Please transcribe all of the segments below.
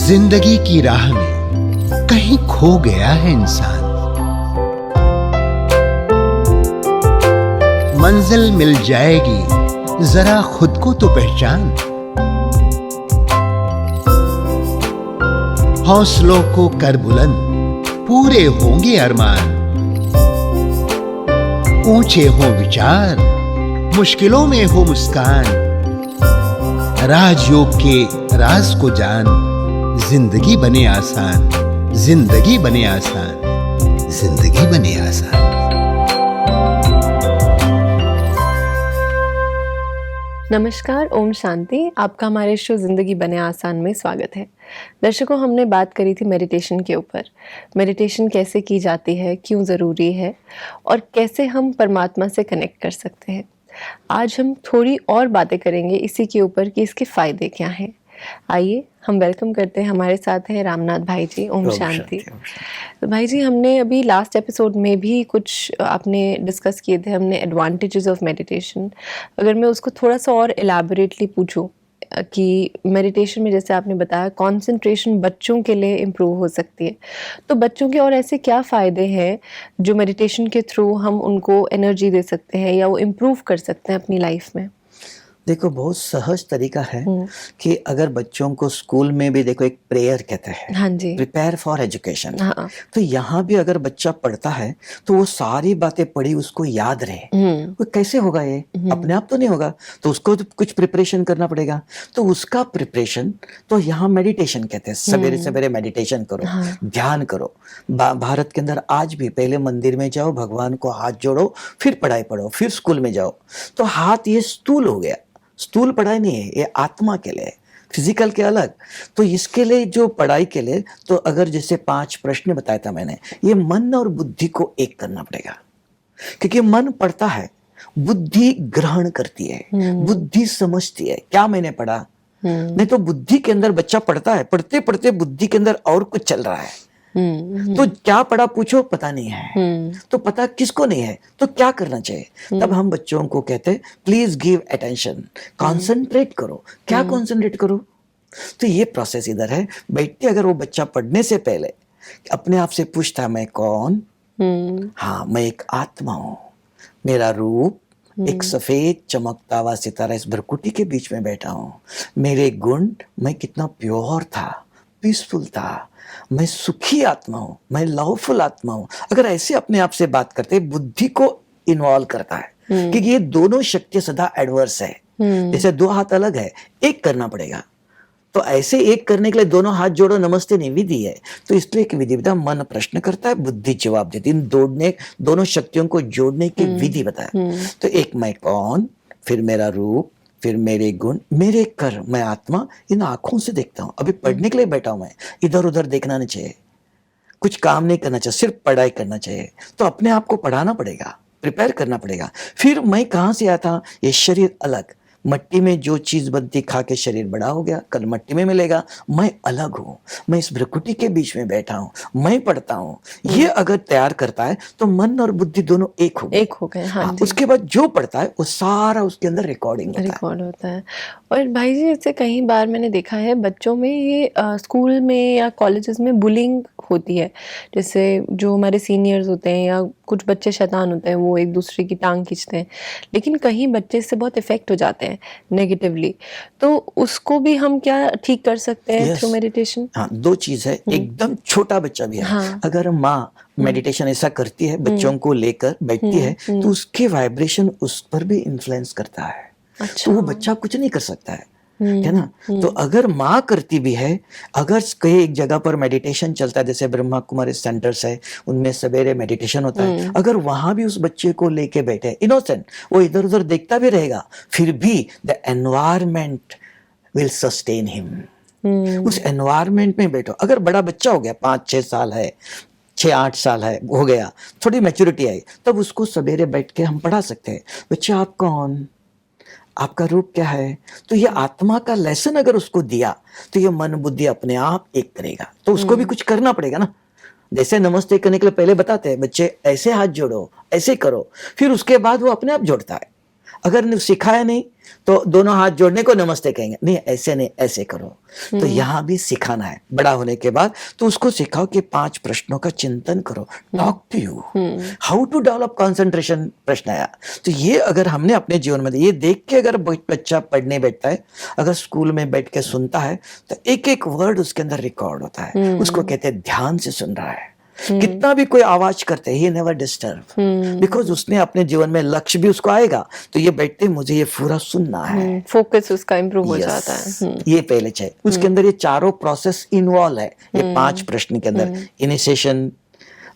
जिंदगी की राह में कहीं खो गया है इंसान। मंजिल मिल जाएगी, जरा खुद को तो पहचान। हौसलों को कर बुलंद, पूरे होंगे अरमान। ऊंचे हो विचार, मुश्किलों में हो मुस्कान। राजयोग के राज को जान, जिंदगी बने आसान, जिंदगी बने आसान, जिंदगी बने आसान। नमस्कार, ओम शांति। आपका हमारे शो जिंदगी बने आसान में स्वागत है। दर्शकों, हमने बात करी थी मेडिटेशन के ऊपर। मेडिटेशन कैसे की जाती है, क्यों ज़रूरी है और कैसे हम परमात्मा से कनेक्ट कर सकते हैं। आज हम थोड़ी और बातें करेंगे इसी के ऊपर कि इसके फ़ायदे क्या हैं। आइए हम वेलकम करते हैं, हमारे साथ हैं रामनाथ भाई जी। ओम शांति। तो भाई जी, हमने अभी लास्ट एपिसोड में भी कुछ आपने डिस्कस किए थे, हमने एडवांटेजेस ऑफ मेडिटेशन। अगर मैं उसको थोड़ा सा और एलैबोरेटली पूछूं कि मेडिटेशन में जैसे आपने बताया कंसंट्रेशन बच्चों के लिए इम्प्रूव हो सकती है, तो बच्चों के और ऐसे क्या फ़ायदे हैं जो मेडिटेशन के थ्रू हम उनको एनर्जी दे सकते हैं या वो इम्प्रूव कर सकते हैं अपनी लाइफ में? देखो, बहुत सहज तरीका है कि अगर बच्चों को स्कूल में भी देखो एक प्रेयर कहते हैं, हाँ जी, प्रिपेयर फॉर एजुकेशन। हाँ, तो यहाँ भी अगर बच्चा पढ़ता है तो वो सारी बातें पढ़ी उसको याद रहे। वो कैसे होगा? ये अपने आप तो नहीं होगा, तो उसको तो कुछ प्रिपरेशन करना पड़ेगा। तो उसका प्रिपरेशन तो यहाँ मेडिटेशन कहते हैं। सवेरे सवेरे मेडिटेशन करो, हाँ, ध्यान करो। भारत के अंदर आज भी पहले मंदिर में जाओ, भगवान को हाथ जोड़ो, फिर पढ़ाई पढ़ो, फिर स्कूल में जाओ। तो हाथ ये स्थूल हो गया, स्थूल पढ़ाई नहीं है, ये आत्मा के लिए, फिजिकल के अलग। तो इसके लिए जो पढ़ाई के लिए, तो अगर जैसे 5 प्रश्न बताया था मैंने, ये मन और बुद्धि को एक करना पड़ेगा। क्योंकि मन पढ़ता है, बुद्धि ग्रहण करती है, बुद्धि समझती है क्या मैंने पढ़ा। नहीं तो बुद्धि के अंदर बच्चा पढ़ता है, पढ़ते पढ़ते बुद्धि के अंदर और कुछ चल रहा है। तो क्या पढ़ा पूछो, पता नहीं है। तो पता किसको नहीं है, तो क्या करना चाहिए? तब हम बच्चों को कहते हैं प्लीज गिव अटेंशन, कॉन्सेंट्रेट करो। क्या कॉन्सेंट्रेट करो? तो ये प्रोसेस इधर है। बैठते अगर वो बच्चा पढ़ने से पहले अपने आप से पूछता, मैं कौन? हाँ, मैं एक आत्मा हूं। मेरा रूप एक सफेद चमकता हुआ सितारा इस भ्रकुटी के बीच में बैठा हूं। मेरे गुण, मैं कितना प्योर था, पीसफुल था। मैं सुखी आत्मा हूं, मैं लवफुल आत्मा हूं। अगर ऐसे अपने आप से बात करते, बुद्धि को इन्वॉल्व करता है, क्योंकि ये दोनों शक्ति सदा एडवर्स है। जैसे 2 हाथ अलग है, एक करना पड़ेगा। तो ऐसे एक करने के लिए दोनों हाथ जोड़ो, नमस्ते नहीं विधि है। तो इसलिए एक विधि बताया, मन प्रश्न करता है, बुद्धि जवाब देती है। इन दोनों शक्तियों को जोड़ने की विधि बताया। तो एक मैं कौन, फिर मेरा रूप, फिर मेरे गुण, मेरे कर, मैं आत्मा, इन आंखों से देखता हूं। अभी पढ़ने के लिए बैठा हूं मैं, इधर उधर देखना नहीं चाहिए, कुछ काम नहीं करना चाहिए, सिर्फ पढ़ाई करना चाहिए। तो अपने आप को पढ़ाना पड़ेगा, प्रिपेयर करना पड़ेगा। फिर मैं कहां से आया था? ये शरीर अलग, मट्टी में जो चीज बनती खा के शरीर बड़ा हो गया, कल मट्टी में मिलेगा। मैं अलग हूं, मैं इस भ्रकुटी के बीच में बैठा हूं, मैं पढ़ता हूं। ये अगर तैयार करता है तो मन और बुद्धि दोनों एक हो गए। हाँ, उसके बाद जो पढ़ता है वो सारा उसके अंदर रिकॉर्ड होता है। और भाई जी, जैसे कई बार मैंने देखा है बच्चों में ये स्कूल में या कॉलेजेस में बुलिंग होती है। जैसे जो हमारे सीनियर्स होते हैं या कुछ बच्चे शैतान होते हैं, वो एक दूसरे की टांग खींचते हैं, लेकिन कहीं बच्चे इससे बहुत इफेक्ट हो जाते हैं नेगेटिवली। तो उसको भी हम क्या ठीक कर सकते हैं थ्रू मेडिटेशन? हाँ, 2 चीज है। एकदम छोटा बच्चा भी है, हाँ। अगर माँ मेडिटेशन ऐसा करती है, बच्चों को लेकर बैठती है, तो उसके वाइब्रेशन उस पर भी इन्फ्लुएंस करता है। अच्छा। तो वो बच्चा कुछ नहीं कर सकता है ना। तो अगर माँ करती भी है, अगर कहीं एक जगह पर मेडिटेशन चलता है, जैसे ब्रह्मा कुमारी सेंटर्स है, उनमें सवेरे मेडिटेशन होता है, अगर वहां भी उस बच्चे को लेके बैठे, इनोसेंट, वो इधर उधर देखता भी रहेगा, फिर भी the environment will sustain him. उस एनवायरमेंट में बैठो। अगर बड़ा बच्चा हो गया, 5-6 साल है, 6-8 साल है, हो गया, थोड़ी मैच्योरिटी आई, तब उसको सवेरे बैठ के हम पढ़ा सकते हैं, बच्चा आप कौन, आपका रूप क्या है। तो ये आत्मा का लेसन अगर उसको दिया, तो ये मन बुद्धि अपने आप एक करेगा। तो उसको भी कुछ करना पड़ेगा ना। जैसे नमस्ते करने के लिए पहले बताते हैं बच्चे, ऐसे हाथ जोड़ो, ऐसे करो, फिर उसके बाद वो अपने आप जोड़ता है। अगर सिखाया नहीं तो दोनों हाथ जोड़ने को नमस्ते कहेंगे, नहीं ऐसे नहीं, ऐसे करो। तो यहाँ भी सिखाना है बड़ा होने के बाद। तो उसको सिखाओ कि 5 प्रश्नों का चिंतन करो, talk to you, how to develop concentration. प्रश्न आया तो ये अगर हमने अपने जीवन में ये देख के अगर बच्चा पढ़ने बैठता है, अगर स्कूल में बैठ के सुनता है, तो एक एक वर्ड उसके अंदर रिकॉर्ड होता है। उसको कहते हैं ध्यान से सुन रहा है। कितना भी कोई आवाज करते ही नेवर डिस्टर्ब, बिकॉज उसने अपने जीवन में लक्ष्य भी उसको आएगा। तो ये बैठते मुझे ये पूरा सुनना है, फोकस उसका इम्प्रूव हो Yes, जाता है। ये पहले चाहिए। उसके अंदर ये चारों प्रोसेस इन्वॉल्व है, ये 5 प्रश्न के अंदर। इनिशिएशन,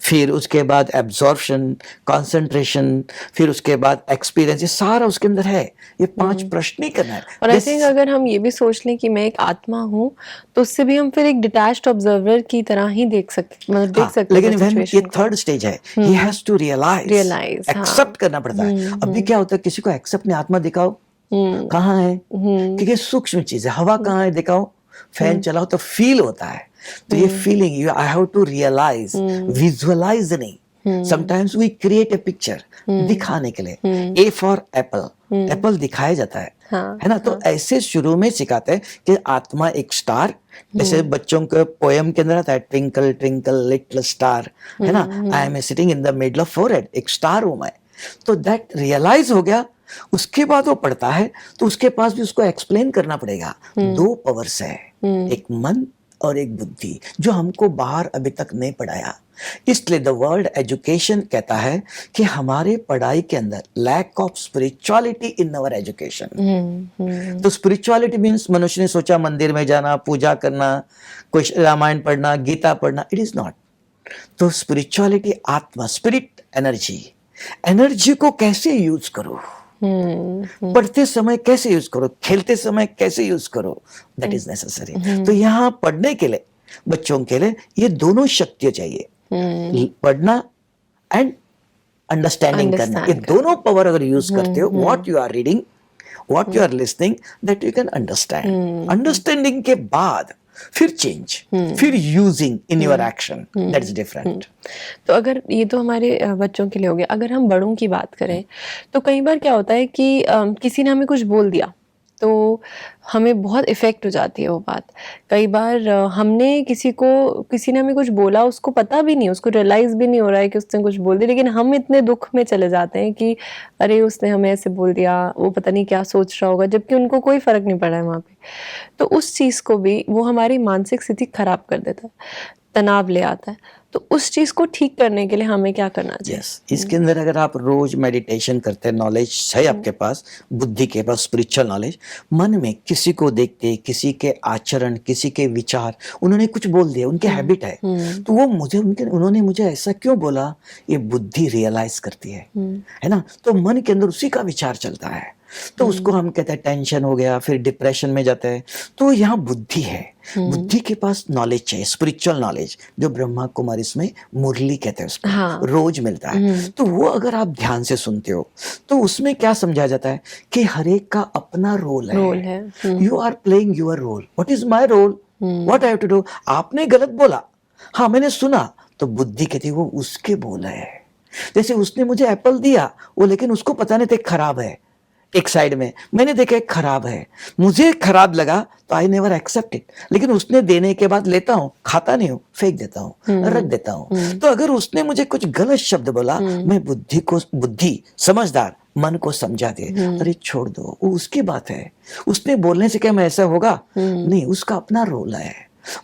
फिर उसके बाद एब्जॉर्प्शन, कंसंट्रेशन, फिर उसके बाद एक्सपीरियंस, ये सारा उसके अंदर है। ये 5 प्रश्न ही करना है। और आई थिंक अगर हम ये भी सोच लें कि मैं एक आत्मा हूँ, तो उससे भी हम फिर एक डिटैच्ड ऑब्जर्वर की तरह ही देख सकते, मतलब देख सकते हैं। लेकिन when ये थर्ड स्टेज है, he has to realize, हाँ। एक्सेप्ट करना पड़ता है। अभी क्या होता है, किसी को एक्सेप्ट नहीं, आत्मा दिखाओ कहाँ है, क्योंकि सूक्ष्म चीज है। हवा कहाँ है दिखाओ, फैन चलाओ तो फील होता है। तो ये feeling you I have to realize, visualize नहीं। Sometimes we create a picture दिखाने के लिए। ए फॉर एप्पल, एप्पल दिखाया जाता है, है ना। तो ऐसे शुरू में सिखाते हैं कि आत्मा एक स्टार, जैसे बच्चों के पोयम के अंदर आता है, ट्विंकल ट्विंकल लिटिल स्टार, है ना। I am sitting in the middle of forehead, एक स्टार हूं मैं। तो दैट रियलाइज हो गया। उसके बाद वो पढ़ता है तो उसके पास भी उसको एक्सप्लेन करना पड़ेगा। 2 पावर्स है, एक मन और एक बुद्धि, जो हमको बाहर अभी तक नहीं पढ़ाया। इसलिए द वर्ल्ड एजुकेशन कहता है कि हमारे पढ़ाई के अंदर lack of spirituality in our education. तो स्पिरिचुअलिटी मीन्स मनुष्य ने सोचा मंदिर में जाना, पूजा करना, कोई रामायण पढ़ना, गीता पढ़ना, इट इज नॉट। तो स्पिरिचुअलिटी आत्मा, स्पिरिट, एनर्जी, एनर्जी को कैसे यूज करो, पढ़ते समय कैसे यूज करो, खेलते समय कैसे यूज करो, दैट इज नेसेसरी। तो यहाँ पढ़ने के लिए, बच्चों के लिए ये दोनों शक्तियां चाहिए, पढ़ना एंड अंडरस्टैंडिंग करना। ये दोनों पावर अगर यूज करते हो, what you are reading, what you are listening, that you can understand. Understanding के बाद फिर चेंज, फिर using in your action, that is different. तो अगर ये तो हमारे बच्चों के लिए हो गया, अगर हम बड़ों की बात करें तो कई बार क्या होता है कि किसी ने हमें कुछ बोल दिया तो हमें बहुत इफेक्ट हो जाती है वो बात। कई बार हमने किसी ने हमें कुछ बोला, उसको पता भी नहीं, उसको रियलाइज भी नहीं हो रहा है कि उसने कुछ बोल दिया, लेकिन हम इतने दुख में चले जाते हैं कि अरे उसने हमें ऐसे बोल दिया, वो पता नहीं क्या सोच रहा होगा, जबकि उनको कोई फर्क नहीं पड़ा है वहाँ पे। तो उस चीज़ को भी वो हमारी मानसिक स्थिति खराब कर देता है, तनाव ले आता है। तो उस चीज को ठीक करने के लिए हमें क्या करना चाहिए? इसके अंदर अगर आप रोज मेडिटेशन करते हैं, नॉलेज है आपके पास, बुद्धि के पास, स्पिरिचुअल नॉलेज, मन में किसी को देखते, किसी के आचरण, किसी के विचार, उन्होंने कुछ बोल दिया, उनके हैबिट है, तो वो उन्होंने मुझे ऐसा क्यों बोला, ये बुद्धि रियलाइज करती है ना। तो मन के अंदर उसी का विचार चलता है, तो उसको हम कहते हैं टेंशन हो गया, फिर डिप्रेशन में जाते हैं। तो यहाँ बुद्धि है, बुद्धि के पास नॉलेज चाहिए, स्पिरिचुअल नॉलेज, जो ब्रह्मा कुमारी में मुरली कहते हैं उसको, रोज मिलता है। तो वो अगर आप ध्यान से सुनते हो तो उसमें क्या समझाया जाता है कि हर एक का अपना रोल है। You are playing your role, what is my role, what I have to do. आपने गलत बोला, हाँ मैंने सुना, तो बुद्धि कहती है वो उसके बोल है। जैसे उसने मुझे एप्पल दिया, वो लेकिन उसको पता नहीं था खराब है, एक साइड में मैंने देखा खराब है, मुझे खराब लगा तो आई नेवर एक्सेप्ट इट, लेकिन उसने देने के बाद लेता हूँ, खाता नहीं हूँ, फेंक देता हूँ, रख देता हूँ। तो अगर उसने मुझे कुछ गलत शब्द बोला, मैं बुद्धि समझदार मन को समझा दे, अरे छोड़ दो, वो उसकी बात है, उसने बोलने से क्या मैं ऐसा होगा, नहीं, उसका अपना रोल है।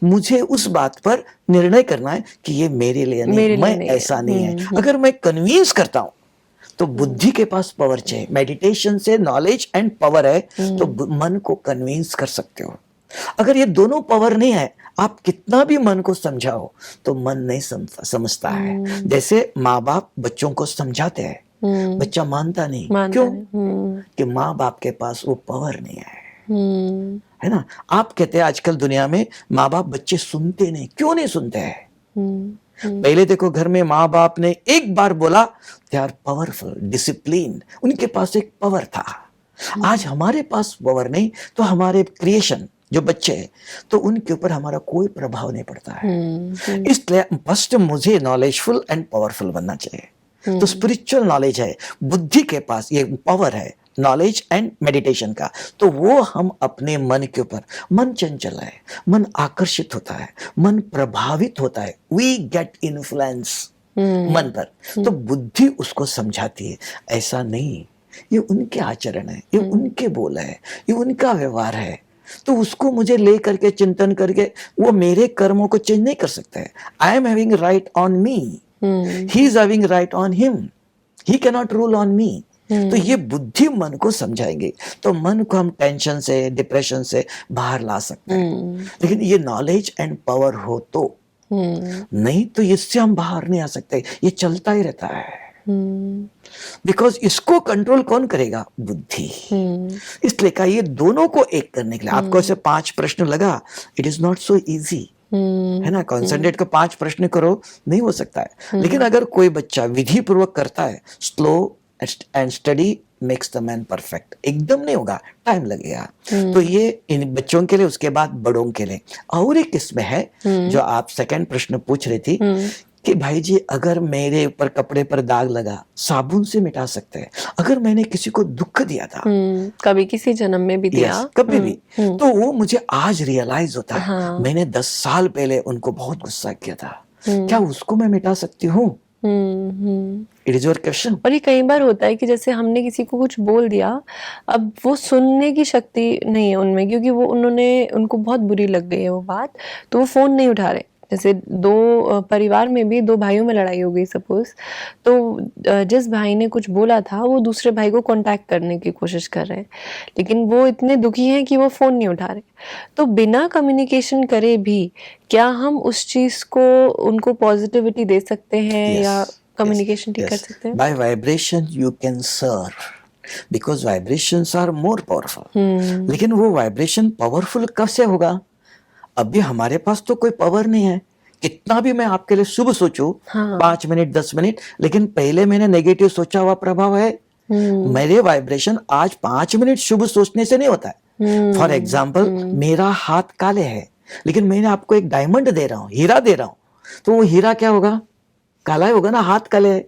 मुझे उस बात पर निर्णय करना है कि ये मेरे लिए नहीं, मैं ऐसा नहीं है। अगर मैं कन्विंस करता हूँ तो बुद्धि के पास पावर चाहिए। मेडिटेशन से नॉलेज एंड पावर है, तो मन को कन्विंस कर सकते हो। अगर ये दोनों पावर नहीं है, आप कितना भी मन को समझाओ तो मन नहीं समझता है। जैसे माँ बाप बच्चों को समझाते हैं, बच्चा मानता नहीं, क्यों? कि माँ बाप के पास वो पावर नहीं है ना। आप कहते हैं आजकल दुनिया में माँ बाप बच्चे सुनते नहीं, क्यों नहीं सुनते हैं? पहले देखो घर में माँ बाप ने एक बार बोला, दे आर पावरफुल, डिसिप्लिन, उनके पास एक पावर था। आज हमारे पास पावर नहीं, तो हमारे क्रिएशन जो बच्चे हैं, तो उनके ऊपर हमारा कोई प्रभाव नहीं पड़ता है। इसलिए फर्स्ट मुझे नॉलेजफुल एंड पावरफुल बनना चाहिए। तो स्पिरिचुअल नॉलेज है, बुद्धि के पास ये पावर है, नॉलेज एंड मेडिटेशन का, तो वो हम अपने मन के ऊपर, मन चंचल है, मन आकर्षित होता है, मन प्रभावित होता है, वी गेट इन्फ्लुएंस मन पर, तो बुद्धि उसको समझाती है ऐसा नहीं, ये उनके आचरण है, ये उनके बोल है, ये उनका व्यवहार है, तो उसको मुझे ले करके चिंतन करके वो मेरे कर्मों को चेंज नहीं कर सकता है। I am having right on me, he is having right on him, he can not rule on me. तो ये बुद्धि मन को समझाएंगे, तो मन को हम टेंशन से, डिप्रेशन से बाहर ला सकते हैं। लेकिन ये नॉलेज एंड पावर हो तो, नहीं तो इससे हम बाहर नहीं आ सकते, ये चलता ही रहता है। बिकॉज इसको कंट्रोल कौन करेगा? बुद्धि। इसलिए कहा ये दोनों को एक करने के लिए आपको ऐसे 5 प्रश्न लगा, it is not so easy, है ना। कॉन्सेंट्रेट को 5 प्रश्न करो नहीं हो सकता है, लेकिन अगर कोई बच्चा विधि पूर्वक करता है, slow and study makes the man perfect, एकदम नहीं होगा, टाइम लगेगा। तो ये इन बच्चों के लिए, उसके बाद बड़ों के लिए। और एक इसमें है जो आप सेकंड प्रश्न पूछ रही थी कि भाई जी अगर मेरे ऊपर कपड़े पर दाग लगा, साबुन से मिटा सकते हैं। अगर मैंने किसी को दुख दिया था, कभी किसी जन्म में भी दिया, कभी भी, तो वो मुझे आज रियलाइज होता है, मैंने 10 साल पहले उनको बहुत गुस्सा किया था, क्या उसको मैं मिटा सकती हूँ? It is your question. और ये कई बार होता है कि जैसे हमने किसी को कुछ बोल दिया, अब वो सुनने की शक्ति नहीं है उनमें, क्योंकि वो उनको बहुत बुरी लग गई है वो बात, तो वो फोन नहीं उठा रहे। जैसे 2 परिवार में भी 2 भाइयों में लड़ाई हो गई सपोज, तो जिस भाई ने कुछ बोला था वो दूसरे भाई को कांटेक्ट करने की कोशिश कर रहे हैं, लेकिन वो इतने दुखी हैं कि वो फोन नहीं उठा रहे। तो बिना कम्युनिकेशन करे भी क्या हम उस चीज को उनको पॉजिटिविटी दे सकते हैं या कम्युनिकेशन ठीक कर सकते हैं? By vibration you can serve, because vibrations are more powerful. लेकिन वो वाइब्रेशन पावरफुल कब से होगा? अभी हमारे पास तो कोई पावर नहीं है, कितना भी मैं आपके लिए शुभ सोचूं, 5 मिनट 10 मिनट, लेकिन पहले मैंने नेगेटिव सोचा हुआ प्रभाव है। मेरे वाइब्रेशन आज 5 मिनट शुभ सोचने से नहीं होता है। फॉर एग्जाम्पल मेरा हाथ काले है, लेकिन मैंने आपको एक डायमंड दे रहा हूँ, हीरा दे रहा हूँ, तो वो हीरा क्या होगा? काला ही होगा ना, हाथ काले है।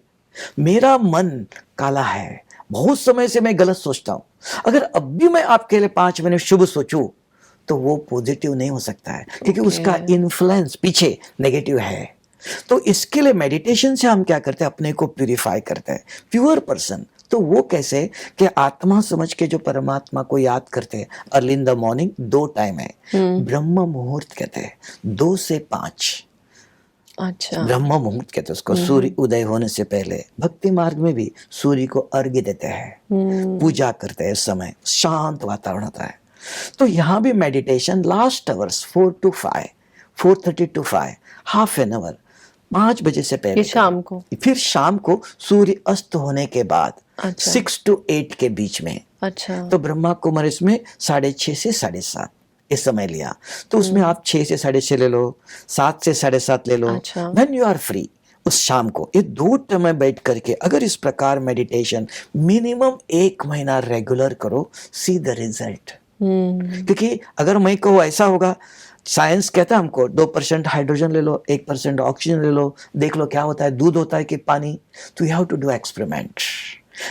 मेरा मन काला है, बहुत समय से मैं गलत सोचता हूँ, अगर अब भी मैं आपके लिए 5 मिनट शुभ सोचूं तो वो पॉजिटिव नहीं हो सकता है, क्योंकि उसका इन्फ्लुएंस पीछे नेगेटिव है। तो इसके लिए मेडिटेशन से हम क्या करते हैं? अपने को प्यूरिफाई करते हैं, प्योर पर्सन। तो वो कैसे कि आत्मा समझ के जो परमात्मा को याद करते हैं। Early in the morning 2 time है, ब्रह्म मुहूर्त कहते हैं, 2 से 5। अच्छा, ब्रह्म मुहूर्त कहते हैं उसको, सूर्य उदय होने से पहले। भक्ति मार्ग में भी सूर्य को अर्घ्य देते हैं, पूजा करते हैं, समय शांत वातावरण होता है। तो यहाँ भी meditation last hours 4 to 5, 4:30 to 5, half an hour, 5 बजे से पहले, शाम को, फिर शाम को सूर्य अस्त होने के बाद। अच्छा। 6 to 8 के बीच में। अच्छा। तो ब्रह्मा कुमार इसमें 6:30 से 7:30 इस समय लिया, तो उसमें आप 6 से 6:30 ले लो, 7 से 7:30 ले लो। अच्छा। व्हेन यू आर फ्री उस शाम को ये 2 टाइम में बैठ करके अगर इस प्रकार मेडिटेशन मिनिमम 1 महीना रेगुलर करो, सी द रिजल्ट। क्योंकि अगर मैं कहूँ ऐसा होगा, साइंस कहता है हमको 2% हाइड्रोजन ले लो, 1% ऑक्सीजन ले लो, देख लो क्या होता है, दूध होता है कि पानी। तो you have to do experiment,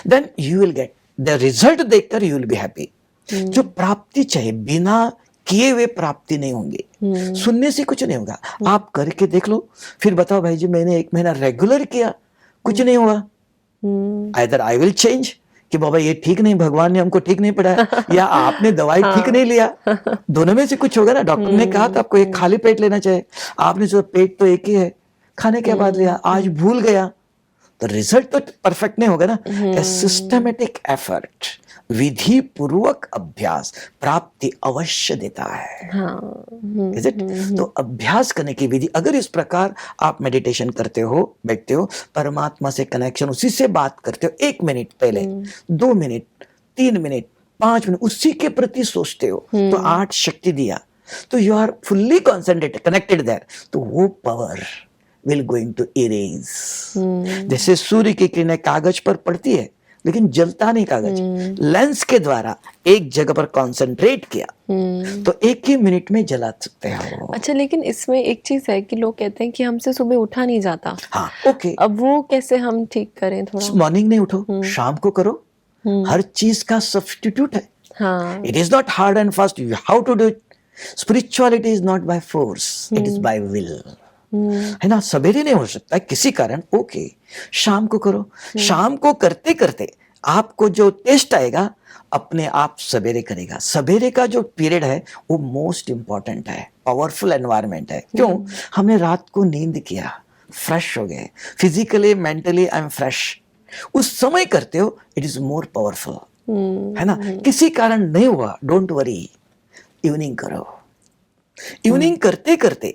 then you will get the result. देखकर यू विल बी हैप्पी। जो प्राप्ति चाहिए, बिना किए हुए प्राप्ति नहीं होंगी, सुनने से कुछ नहीं होगा। आप करके देख लो, फिर बताओ भाई जी मैंने 1 महीना रेगुलर किया, कुछ नहीं हुआ। आइदर आई विल चेंज कि बाबा ये ठीक नहीं, भगवान ने हमको ठीक नहीं पढ़ाया, या आपने दवाई ठीक नहीं लिया, दोनों में से कुछ होगा ना। डॉक्टर ने कहा था आपको एक खाली पेट लेना चाहिए, आपने जो पेट तो एक ही है, खाने के बाद लिया, आज भूल गया, तो रिजल्ट तो परफेक्ट नहीं होगा ना। ए सिस्टमेटिक एफर्ट, विधि पूर्वक अभ्यास प्राप्ति अवश्य देता है। Is it? तो अभ्यास करने की विधि, अगर इस प्रकार आप मेडिटेशन करते हो, बैठते हो, परमात्मा से कनेक्शन, उसी से बात करते हो, 1 मिनट पहले, 2 मिनट, 3 मिनट, 5 मिनट उसी के प्रति सोचते हो, तो 8 शक्ति दिया, तो you are fully concentrated, connected there, तो वो power will going to erase. जैसे सूर्य की किरणें कागज पर पड़ती है, लेकिन जलता नहीं कागज, लेंस के द्वारा एक जगह पर कंसंट्रेट किया तो 1 ही मिनट में जला सकते हो। अच्छा, लेकिन इसमें एक चीज है कि लोग कहते हैं कि हमसे सुबह उठा नहीं जाता। हाँ, ओके। अब वो कैसे हम ठीक करें? थोड़ा मॉर्निंग नहीं उठो, शाम को करो, हर चीज का सब्स्टिट्यूट है. हाँ. It is not hard and fast. You how to do it. Spirituality is not by force. It is by will. है ना. सवेरे नहीं हो सकता किसी कारण. ओके, शाम को करो. शाम को करते करते आपको जो टेस्ट आएगा अपने आप सवेरे करेगा. सवेरे का जो पीरियड है वो मोस्ट इंपॉर्टेंट है. पावरफुल एनवायरनमेंट है. क्यों? हमने रात को नींद किया, फ्रेश हो गए, physically mentally I am fresh. उस समय करते हो, इट इज मोर पावरफुल. है ना. किसी कारण नहीं हुआ, डोंट वरी, इवनिंग करो. इवनिंग करते करते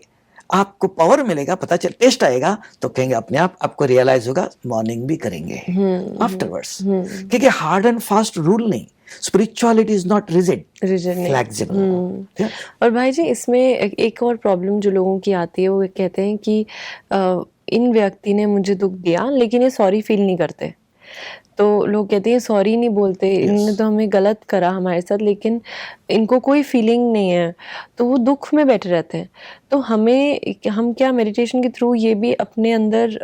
आपको पावर मिलेगा, पता चल टेस्ट आएगा तो कहेंगे अपने आप आपको रियलाइज होगा. मॉर्निंग भी करेंगे आफ्टरवर्ड्स. क्योंकि हार्ड एंड फास्ट रूल नहीं. Spirituality is not rigid, flexible. और भाई जी इसमें एक और प्रॉब्लम जो लोगों की आती है वो कहते हैं कि इन व्यक्ति ने मुझे दुख दिया लेकिन ये सॉरी फील नहीं करते. तो लोग कहते हैं सॉरी नहीं बोलते, इन्होंने तो हमें गलत करा हमारे साथ, लेकिन इनको कोई फीलिंग नहीं है, तो वो दुख में बैठे रहते हैं. तो हम क्या मेडिटेशन के थ्रू ये भी अपने अंदर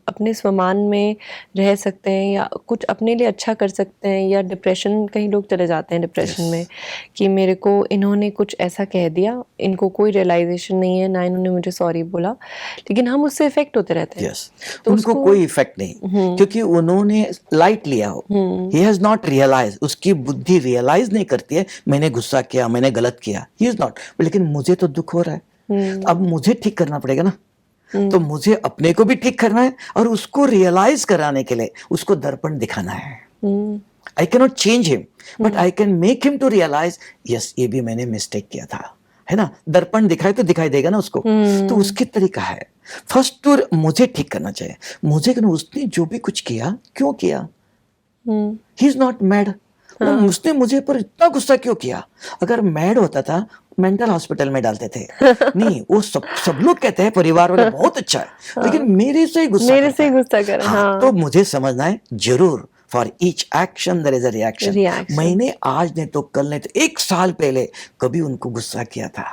अपने स्वमान में रह सकते हैं या कुछ अपने लिए अच्छा कर सकते हैं? या डिप्रेशन, कई लोग चले जाते हैं डिप्रेशन में कि मेरे को इन्होंने कुछ ऐसा कह दिया, इनको कोई रियलाइजेशन नहीं है, ना इन्होंने मुझे सॉरी बोला, लेकिन हम उससे इफेक्ट होते रहते हैं. तो उनको कोई इफेक्ट नहीं, क्योंकि उन्होंने लाइट लिया हो. He has not realise. उसकी बुद्धि रियलाइज नहीं करती है मैंने गुस्सा किया, मैंने गलत किया. He is not. लेकिन मुझे तो दुख हो रहा है, अब मुझे ठीक करना पड़ेगा ना. तो मुझे अपने को भी ठीक करना है और उसको रियलाइज कराने के लिए उसको दर्पण दिखाना है. I can not change him, but I can make him to realise yes ये भी मैंने मिस्टेक किया था. है ना. दर्पण दिखाए तो दिखाई देगा ना उसको. तो उसकी तरीका है. फर्स्ट तो मुझे ठीक करना चाहिए. मुझे उसने जो भी कुछ किया क्यों किया. He is not mad. उसने मुझे पर इतना गुस्सा क्यों किया. अगर मैड होता था मेंटल हॉस्पिटल में डालते थे. नहीं, वो सब लोग कहते हैं परिवार वाले बहुत अच्छा है, लेकिन मेरे से ही गुस्सा कर. हाँ, तो मुझे समझना है जरूर. For each action there is a reaction. मैंने आज नहीं तो कल नहीं तो 1 साल पहले कभी उनको गुस्सा किया था.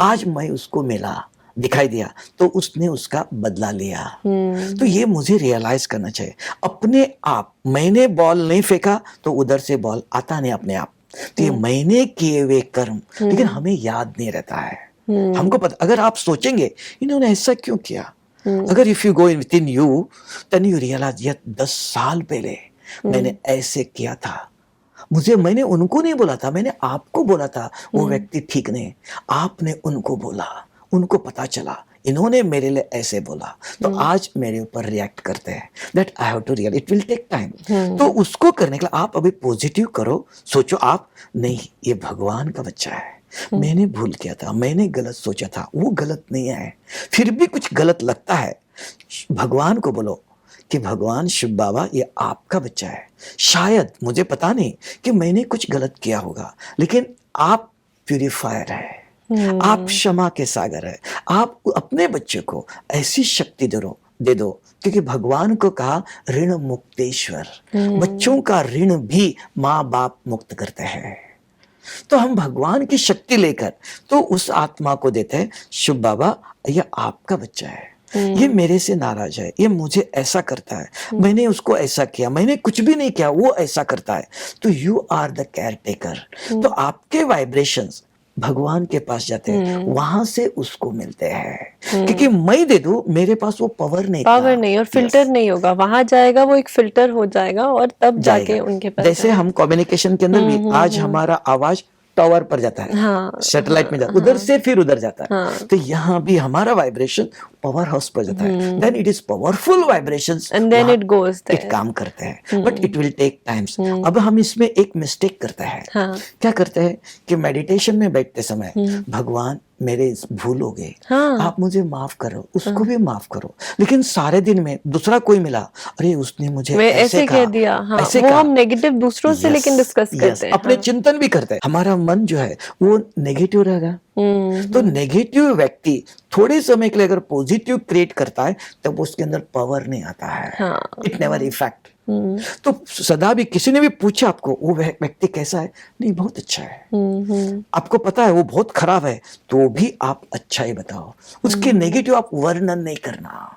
आज मैं उसको मिला, दिखाई दिया, तो उसने उसका बदला लिया. तो ये मुझे रियलाइज करना चाहिए अपने आप. मैंने बॉल नहीं फेंका तो उधर से बॉल आता नहीं अपने आप. तो ये मैंने किए हुए कर्म, लेकिन हमें याद नहीं रहता है. हमको पता, अगर आप सोचेंगे इन्होंने ऐसा क्यों किया, अगर if you go in within you then you realise ये 10 साल पहले मैंने ऐसे किया था. मैंने उनको नहीं बोला था, मैंने आपको बोला था वो व्यक्ति ठीक नहीं. आपने उनको बोला, उनको पता चला इन्होंने मेरे लिए ऐसे बोला, तो आज मेरे ऊपर रिएक्ट करते हैं. That I have to real, it will take time. तो उसको करने के लिए आप अभी पॉजिटिव करो. सोचो आप, नहीं ये भगवान का बच्चा है, मैंने भूल किया था, मैंने गलत सोचा था, वो गलत नहीं है. फिर भी कुछ गलत लगता है, भगवान को बोलो कि भगवान शिव बाबा ये आपका बच्चा है. शायद मुझे पता नहीं कि मैंने कुछ गलत किया होगा, लेकिन आप प्यूरिफायर है, आप क्षमा के सागर है. आप अपने बच्चे को ऐसी शक्ति दे दो, क्योंकि भगवान को कहा ऋण मुक्तेश्वर. बच्चों का ऋण भी माँ बाप मुक्त करते हैं. तो हम भगवान की शक्ति लेकर तो उस आत्मा को देते हैं, शिव बाबा ये आपका बच्चा है, ये मेरे से नाराज है, ये मुझे ऐसा करता है, मैंने उसको ऐसा किया, मैंने कुछ भी नहीं किया, वो ऐसा करता है. तो you are the caretaker. तो आपके वाइब्रेशंस भगवान के पास जाते हैं, वहां से उसको मिलते हैं. क्योंकि मैं दे दूं, मेरे पास वो पावर नहीं और फिल्टर नहीं होगा. वहां जाएगा वो एक फिल्टर हो जाएगा और तब जाके उनके पास. जैसे हम कम्युनिकेशन के अंदर भी आज हमारा आवाज टावर पर जाता है, सैटेलाइट में जाता है, उधर से फिर उधर जाता है. तो यहाँ भी हमारा वाइब्रेशन पावर हाउस पर जाता है. Then it is powerful vibrations and then it goes there. It काम करते हैं, but it will take times. अब हम इसमें एक मिस्टेक करते हैं. क्या करते हैं कि मेडिटेशन में बैठते समय भगवान मेरे भूल हो गए, आप मुझे माफ करो, उसको भी माफ करो. लेकिन सारे दिन में दूसरा कोई मिला, अरे उसने मुझे ऐसे कह दिया, ऐसे वो हम नेगेटिव दूसरों से लेकिन डिस्कस करते हैं, अपने चिंतन भी करते हैं. हमारा मन जो है वो नेगेटिव रहेगा. तो नेगेटिव व्यक्ति थोड़े समय के लिए अगर पॉजिटिव क्रिएट करता है तब उसके अंदर पावर नहीं आता है. It never effect. तो सदा भी किसी ने भी पूछा आपको वो व्यक्ति कैसा है, नहीं बहुत अच्छा है. आपको पता है वो बहुत खराब है, तो भी आप अच्छा ही बताओ. उसके नेगेटिव आप वर्णन नहीं करना,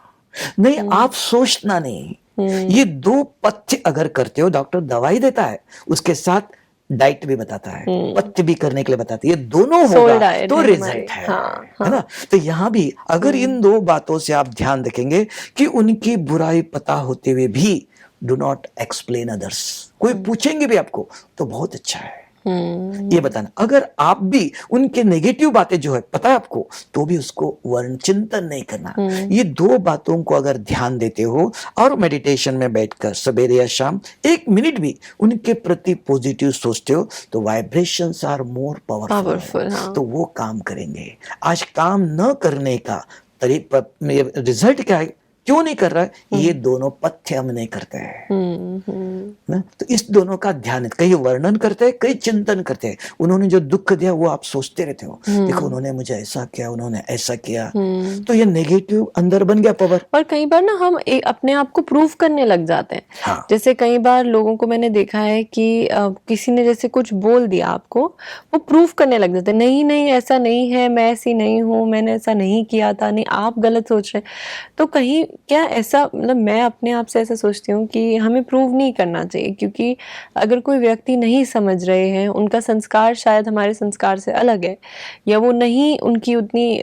नहीं आप सोचना नहीं. ये 2 पथ्य अगर करते हो, डॉक्टर दवाई देता है, उसके साथ डाइट भी बताता है, पथ्य भी करने के लिए बताता है, ये दोनों सोल होगा डाइट तो है रिजल्ट हमारी। है हाँ, है ना। तो यहाँ भी अगर इन 2 बातों से आप ध्यान रखेंगे कि उनकी बुराई पता होते हुए भी डू नॉट एक्सप्लेन अदर्स, कोई पूछेंगे भी आपको तो बहुत अच्छा है ये बताना। अगर आप भी उनके नेगेटिव बातें जो है पता है आपको, तो भी उसको वर्ण चिंतन नहीं करना। ये 2 बातों को अगर ध्यान देते हो और मेडिटेशन में बैठकर सवेरे या शाम 1 मिनट भी उनके प्रति पॉजिटिव सोचते हो, तो वाइब्रेशंस आर मोर पावरफुल, हाँ। तो वो काम करेंगे। आज काम न करने का रिजल्ट क्या है, क्यों नहीं कर रहा है, ये दोनों पथ्य हम नहीं करते हैं ना। तो इस दोनों का ध्यान है, कई वर्णन करते हैं, कई चिंतन करते हैं। उन्होंने जो दुख दिया वो आप सोचते रहते हो, देखो उन्होंने मुझे ऐसा किया, उन्होंने ऐसा किया, तो ये नेगेटिव अंदर बन गया पावर। और कई बार ना हम अपने आप को प्रूफ करने लग जाते हैं। हाँ। जैसे कई बार लोगों को मैंने देखा है कि किसी ने जैसे कुछ बोल दिया आपको, वो प्रूफ करने लग जाते हैं, नहीं नहीं ऐसा नहीं है, मैं ऐसी नहीं हूँ, मैंने ऐसा नहीं किया था, नहीं आप गलत सोच रहे हैं। तो कहीं क्या ऐसा, मतलब मैं अपने आप से ऐसा सोचती हूँ कि हमें प्रूव नहीं करना चाहिए, क्योंकि अगर कोई व्यक्ति नहीं समझ रहे हैं, उनका संस्कार शायद हमारे संस्कार से अलग है, या वो नहीं, उनकी उतनी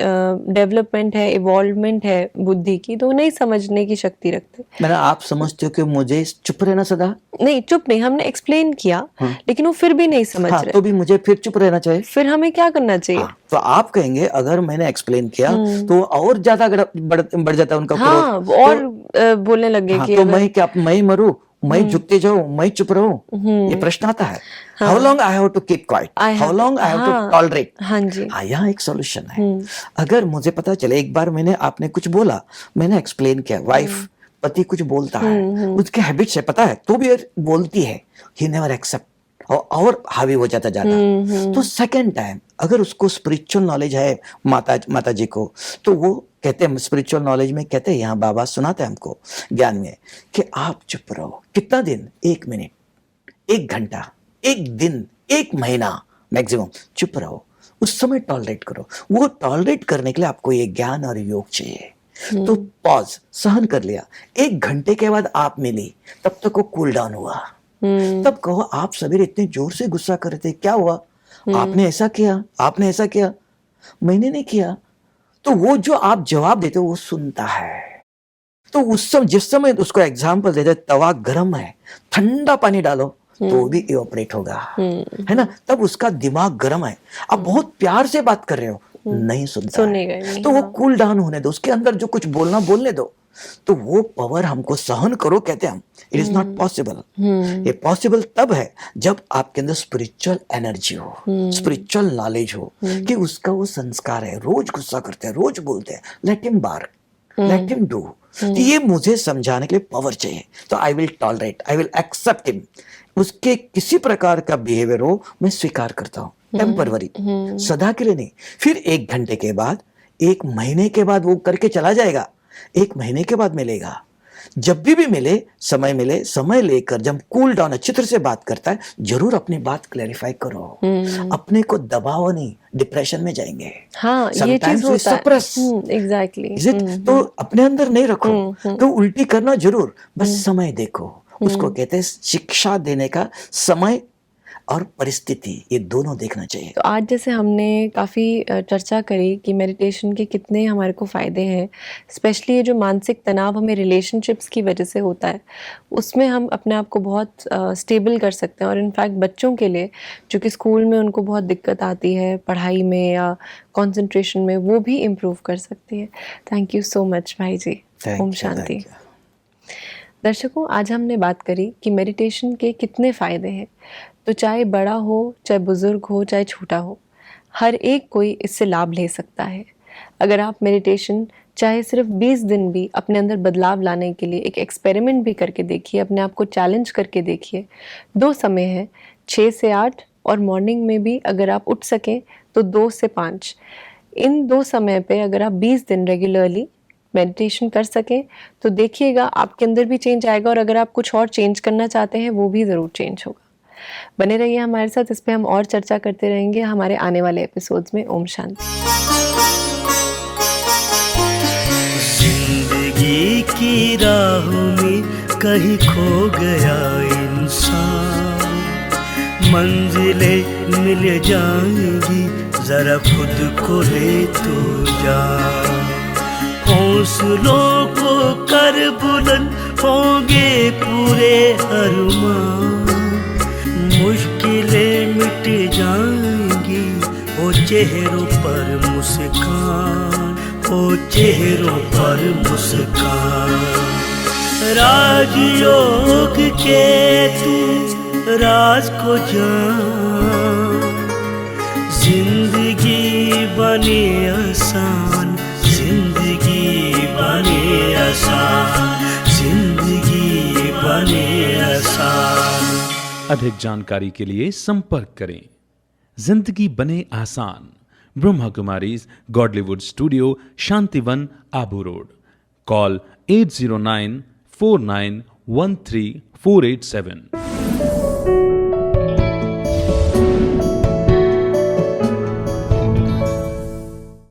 डेवलपमेंट है, इवॉल्वमेंट है बुद्धि की, तो वो नहीं समझने की शक्ति रखते। मैंने आप समझते हो कि मुझे चुप रहना सदा, नहीं चुप नहीं, हमने एक्सप्लेन किया, लेकिन वो फिर भी नहीं समझ रहे, तो भी मुझे फिर चुप रहना चाहिए। फिर हमें क्या करना चाहिए? तो आप कहेंगे अगर मैंने एक्सप्लेन किया तो और ज्यादा बढ़ जाता है उनका हाँ, क्रोध, और बोलने लगे कि तो मैं क्या, मैं मरूं, मैं झुकते जाऊं, मैं चुप रहूं, ये प्रश्न आता है। How long I have to keep quiet, how long I have to tolerate. हाँ जी, हाँ, यहाँ एक सॉल्यूशन है। अगर मुझे पता चले एक बार आपने कुछ बोला, मैंने एक्सप्लेन किया, वाइफ पति कुछ बोलता है, उसके हैबिट्स है पता है, तो भी बोलती है, ही नेवर एक्सेप्ट, और हावी हो जाता ज्यादा। तो सेकंड टाइम अगर उसको स्पिरिचुअल नॉलेज है माता जी को, तो वो कहते हैं, स्पिरिचुअल नॉलेज में कहते हैं, यहाँ बाबा सुनाते हैं हमको ज्ञान में, कि आप चुप रहो। कितना दिन? 1 मिनट, 1 घंटा, 1 दिन, 1 महीना मैक्सिमम चुप रहो। उस समय टॉलरेट करो। वो टॉलरेट करने के लिए आपको ये ज्ञान और योग चाहिए। तो पॉज, सहन कर लिया। 1 घंटे के बाद आप मिली, तब तक वो कूल डाउन हुआ। तब कहो, आप सवेरे इतने जोर से गुस्सा कर रहे थे, क्या हुआ? आपने ऐसा किया, आपने ऐसा किया, मैंने नहीं किया। तो वो जो आप जवाब देते हो वो सुनता है। तो उस समय, जिस समय उसको एग्जाम्पल देते, तवा गर्म है, ठंडा पानी डालो तो भी इवोपरेट होगा, है ना। तब उसका दिमाग गर्म है, आप बहुत प्यार से बात कर रहे हो, नहीं सुनता है। तो वो कूल डाउन होने दो, उसके अंदर जो कुछ बोलना बोलने दो। तो वो पावर हमको सहन करो कहते हैं हम, इट इज नॉट पॉसिबल। ये पॉसिबल तब है जब आपके अंदर स्पिरिचुअल एनर्जी हो, स्पिरिचुअल नॉलेज हो, कि उसका वो संस्कार है। रोज गुस्सा करते हैं, रोज बोलते हैं, let him bark, let him do. ये मुझे समझाने के लिए पावर चाहिए, तो I will tolerate, I will accept him. उसके किसी प्रकार का बिहेवियर हो, मैं स्वीकार करता हूँ, टेम्पररी, सदा के लिए नहीं। फिर 1 घंटे के बाद, 1 महीने के बाद वो करके चला जाएगा, 1 महीने के बाद मिलेगा। जब भी मिले, समय लेकर, जब कूल डाउन अच्छी तरह से बात करता है, जरूर अपनी बात क्लैरिफाई करो। अपने को दबाओ नहीं, डिप्रेशन में जाएंगे। हाँ, ये चीज होता है। एग्जैक्टली। तो अपने अंदर नहीं रखो, तो उल्टी करना जरूर, बस समय देखो। उसको कहते हैं शिक्षा देने का समय और परिस्थिति, ये दोनों देखना चाहिए। तो आज जैसे हमने काफ़ी चर्चा करी कि मेडिटेशन के कितने हमारे को फ़ायदे हैं, स्पेशली ये जो मानसिक तनाव हमें रिलेशनशिप्स की वजह से होता है, उसमें हम अपने आप को बहुत स्टेबल कर सकते हैं। और इनफैक्ट बच्चों के लिए जो कि स्कूल में उनको बहुत दिक्कत आती है पढ़ाई में या कंसंट्रेशन में, वो भी इम्प्रूव कर सकती है। थैंक यू सो मच भाई जी। ओम शांति। दर्शकों, आज हमने बात करी कि मेडिटेशन के कितने फ़ायदे हैं। तो चाहे बड़ा हो, चाहे बुज़ुर्ग हो, चाहे छोटा हो, हर एक कोई इससे लाभ ले सकता है। अगर आप मेडिटेशन चाहे सिर्फ 20 दिन भी अपने अंदर बदलाव लाने के लिए एक एक्सपेरिमेंट भी करके देखिए, अपने आप को चैलेंज करके देखिए। 2 समय है, 6 से 8, और मॉर्निंग में भी अगर आप उठ सकें तो 2 से 5। इन 2 समय पे अगर आप 20 दिन रेगुलरली मेडिटेशन कर सकें तो देखिएगा आपके अंदर भी चेंज आएगा, और अगर आप कुछ और चेंज करना चाहते हैं वो भी ज़रूर चेंज होगा। बने रहिए हमारे साथ, इस पे हम और चर्चा करते रहेंगे हमारे आने वाले एपिसोड्स में। ओम शांति। जिंदगी की राह में कहीं खो गया इंसान, मंजिलें मिल जाएंगी, जरा खुद को ले तो जा। हौसलों को कर बुलंद, होंगे पूरे अरमान, मुश्किलें मिट जाएंगी, ओ चेहरों पर मुस्कान, ओ चेहरों पर मुस्कान। राजयोग के तू राज को जान, जिंदगी बने आसान, जिंदगी बने आसान, जिंदगी बने आसान। अधिक जानकारी के लिए संपर्क करें। जिंदगी बने आसान, Brahma Kumaris Godlywood studio, Shantivan, Abu road. Call 8094913 487।